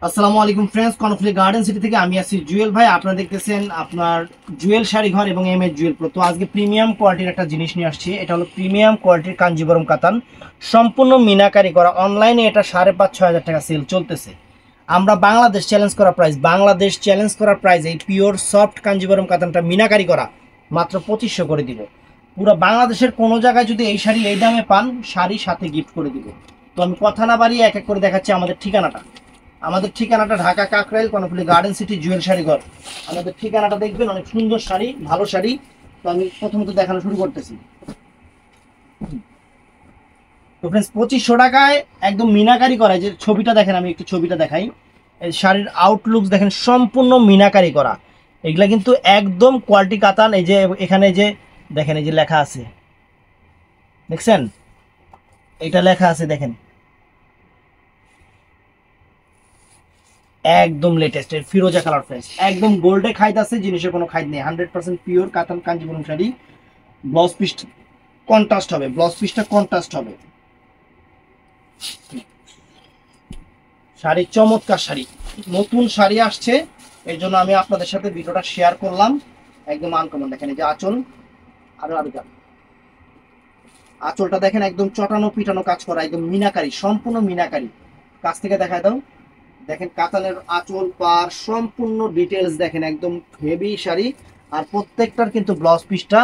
আসসালামু আলাইকুম friends, কর্নফ্লিক্ট garden city থেকে আমি আছি জুয়েল ভাই। আপনারা দেখতেছেন আপনার জুয়েল শাড়ি ঘর এবং এম এস জুয়েল প্রো। তো আজকে প্রিমিয়াম কোয়ালিটির একটা জিনিস নিয়ে আসছি। এটা হলো প্রিমিয়াম কোয়ালিটির কাঞ্জিবরম কাতান, সম্পূর্ণ মিনাকারি করা। অনলাইনে এটা 5,500-6,000 টাকা সেল চলতেছে। আমরা বাংলাদেশ চ্যালেঞ্জ করার প্রাইস এই পিওর সফট কাঞ্জিবরম কাতানটা মিনাকারি করা মাত্র 2500 করে দিব। পুরো বাংলাদেশের কোনো জায়গায় যদি এই শাড়ি এই দামে পান, শাড়ি সাথে গিফট করে দিব। তো আমি কথা না বাড়িয়ে এক এক করে দেখাচ্ছি আমাদের ঠিকানাটা ঢাকা কাকরাইল কর্নফ্লিক্ট গার্ডেন সিটি জুয়েল শাড়ি ঘর। আমাদের ঠিকানাটা দেখবেন, অনেক সুন্দর শাড়ি, ভালো শাড়ি। তো আমি প্রথমত দেখানো শুরু করতেছি। তো ফ্রেন্ডস, 2500 টাকায় একদম মিনাকারি করা। যে ছবিটা দেখেন, আমি একটু ছবিটা দেখাই। এই শাড়ির আউটলুকস দেখেন, সম্পূর্ণ মিনাকারি করা। এগুলা কিন্তু একদম কোয়ালিটি কাতান। এই যে এখানে যে দেখেন, এই যে লেখা আছে, দেখছেন? এটা লেখা আছে দেখেন, একদম লেটেস্ট এর ফিরোজা কালার। ফ্রেন্ডস, একদম গোল্ডে খাইতেছে, জিনিসের কোনো খাইত নেই। 100% পিওর কাতান Kanjeevaram sari. Blouse piece contrast হবে। শাড়ি চমৎকার শাড়ি, নতুন শাড়ি আসছে, এর জন্য আমি আপনাদের সাথে ভিডিওটা শেয়ার করলাম। একদম আনকমন। দেখেন এই যে আঁচল, আরো আঁচলটা দেখেন, একদম চটানো পিটানো কাজ করা, একদম মিনাকারি, সম্পূর্ণ মিনাকারি। কাছ থেকে দেখায় দাও। দেখেন কাতানের আঁচল পার সম্পূর্ণ ডিটেলস দেখেন, একদম হেভি শাড়ি। আর প্রত্যেকটার কিন্তু ব্লাউজ পিসটা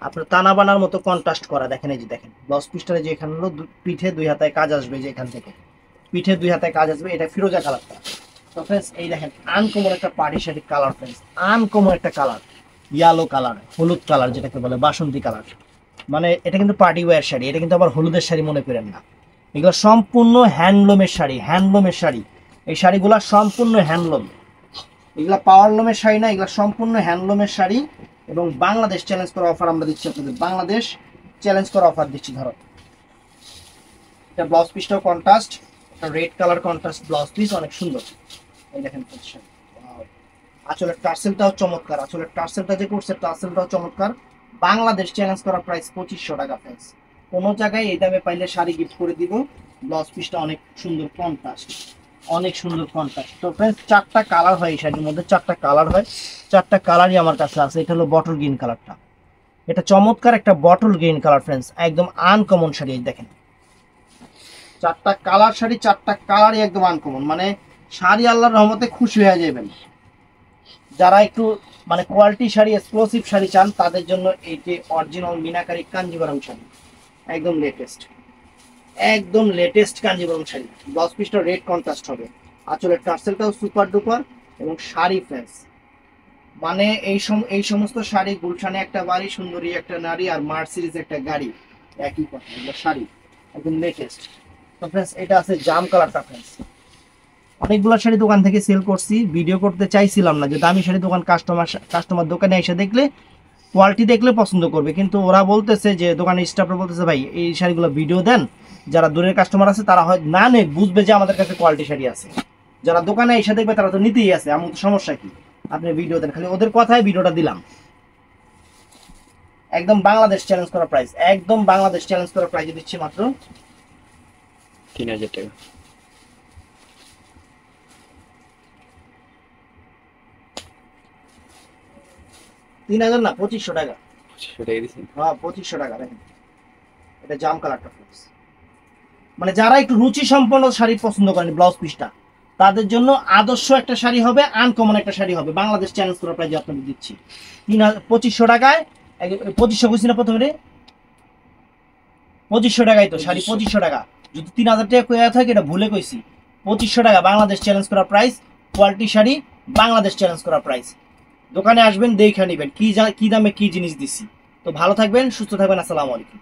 আপনার টানা বানার মতো কন্ট্রাস্ট করা। দেখেন এই যে দেখেন ব্লাউজ পিসটা, যে এখানে হলো পিঠে 2 হাতায় কাজ আসবে, যে এখান থেকে পিঠে 2 হাতায় কাজ আসবে। এটা ফিরোজা কালারটা। তো ফ্রেন্ডস, এই দেখেন আনকমন একটা party sari colour. Friends, uncommon একটা কালার, ইয়েলো কালার, হলুদ কালার, যেটাকে বলে বাসন্তী কালার। মানে এটা কিন্তু পার্টি ওয়্যার শাড়ি, এটা কিন্তু আবার হলুদের শাড়ি মনে করেন না। এগুলো সম্পূর্ণ হ্যান্ডলুমের শাড়ি। এই শাড়িগুলা সম্পূর্ণ হ্যান্ডলুম। এগুলা পাওয়ার লুমের শাড়ি না, এগুলা সম্পূর্ণ হ্যান্ডলুমের শাড়ি। এবং বাংলাদেশ চ্যালেঞ্জ করা অফার আমরা দিচ্ছি আপনাদের, বাংলাদেশ চ্যালেঞ্জ করা অফার দিচ্ছি। ধরো এটা ব্লাউজ পিসটাও কন্ট্রাস্ট, একটা red colour contrast blouse piece, অনেক সুন্দর। এই দেখেন আঁচলের টার্সেলটাও চমৎকার, টার্সেলটাও চমৎকার। বাংলাদেশ চ্যালেঞ্জ করা প্রাইস 2500 টাকা। প্রাইস কোনো জায়গায় এই দামে পাইলে শাড়ি গিফট করে দিব। ব্লাউজ পিসটা অনেক সুন্দর কন্ট্রাস্ট। তো ফ্রেন্ডস, 4টা কালার হয় এই শাড়ির মধ্যে, 4টা কালার হয়। 4টা কালারই আমার কাছে আছে। এটা হলো বটল গ্রিন কালারটা, এটা চমৎকার একটা বটল গ্রিন কালার। ফ্রেন্ডস, একদম আনকমন শাড়ি। দেখেন 4টা কালার শাড়ি, 4টা কালারই একদম আনকমন। মানে শাড়ি আল্লাহর রহমতে খুশি হয়ে যাবেন। যারা একটু মানে কোয়ালিটি শাড়ি, এক্সক্লুসিভ শাড়ি চান, তাদের জন্য এই যে অরিজিনাল মিনাকারি কাঞ্জিবরম শাড়ি, একদম লেটেস্ট কাঞ্জিবরম শাড়ি। ব্লাউজ পিসটা রেড কন্ট্রাস্ট হবে, আঁচলের টার্সেলটাও সুপার ডুপার। এবং শাড়ি ফ্রেন্ডস, মানে এই সমস্ত শাড়ি, গুলশানে একটা বাড়ি, সুন্দরী একটা নারী, আর মার্সিডিজ একটা গাড়ি, একই কথা। এগুলো শাড়ি একদম লেটেস্ট। তো ফ্রেন্ডস, এটা আছে জাম কালারটা। ফ্রেন্ডস, অনেকগুলো শাড়ি দোকান থেকে সেল করছি, ভিডিও করতে চাইছিলাম না, যে দামি শাড়ি দোকান কাস্টমার দোকানে এসে দেখলে, কোয়ালিটি দেখলে পছন্দ করবে। কিন্তু ওরা বলতেছে, যে দোকানের স্টাফরা বলতেছে, ভাই এই শাড়িগুলো ভিডিও দেন, যারা দূরের কাস্টমার আছে তারা হয় না নে বুঝবে যে আমাদের কাছে কোয়ালিটি শাড়ি আছে। যারা দোকানে এসে দেখবে তারা তো নিতেই আছে, এমন তো সমস্যা কি? আপনি ভিডিও দেন, খালি ওদের কথায় ভিডিওটা দিলাম। একদম বাংলাদেশ চ্যালেঞ্জ করা প্রাইস দিচ্ছি মাত্র 3000 টাকা। 3000 না, 2500 টাকা। সেটাই দিচ্ছেন। হ্যাঁ, 2500 টাকা। দেখেন এটা জাম কালারটা। মানে যারা একটু রুচি সম্পন্ন শাড়ি পছন্দ করেন, ব্লাউজ পিসটা, তাদের জন্য আদর্শ একটা শাড়ি হবে, আনকমন একটা শাড়ি হবে। বাংলাদেশ চ্যালেঞ্জ করার প্রাইজে আপনাদের দিচ্ছি 2500 টাকায়। 2500 কইছি না প্রথমে? 2500 টাকাই তো শাড়ি, 2500 টাকা। যদি 3000 টাকা কইয়া থাকে, এটা ভুলে কইছি। 2500 টাকা বাংলাদেশ চ্যালেঞ্জ করার price. Quality sari, Bangladesh challenge করার প্রাইস। দোকানে আসবেন, দেখে নেবেন কি দামে কি জিনিস দিচ্ছি। তো ভালো থাকবেন, সুস্থ থাকবেন। আসসালামু আলাইকুম।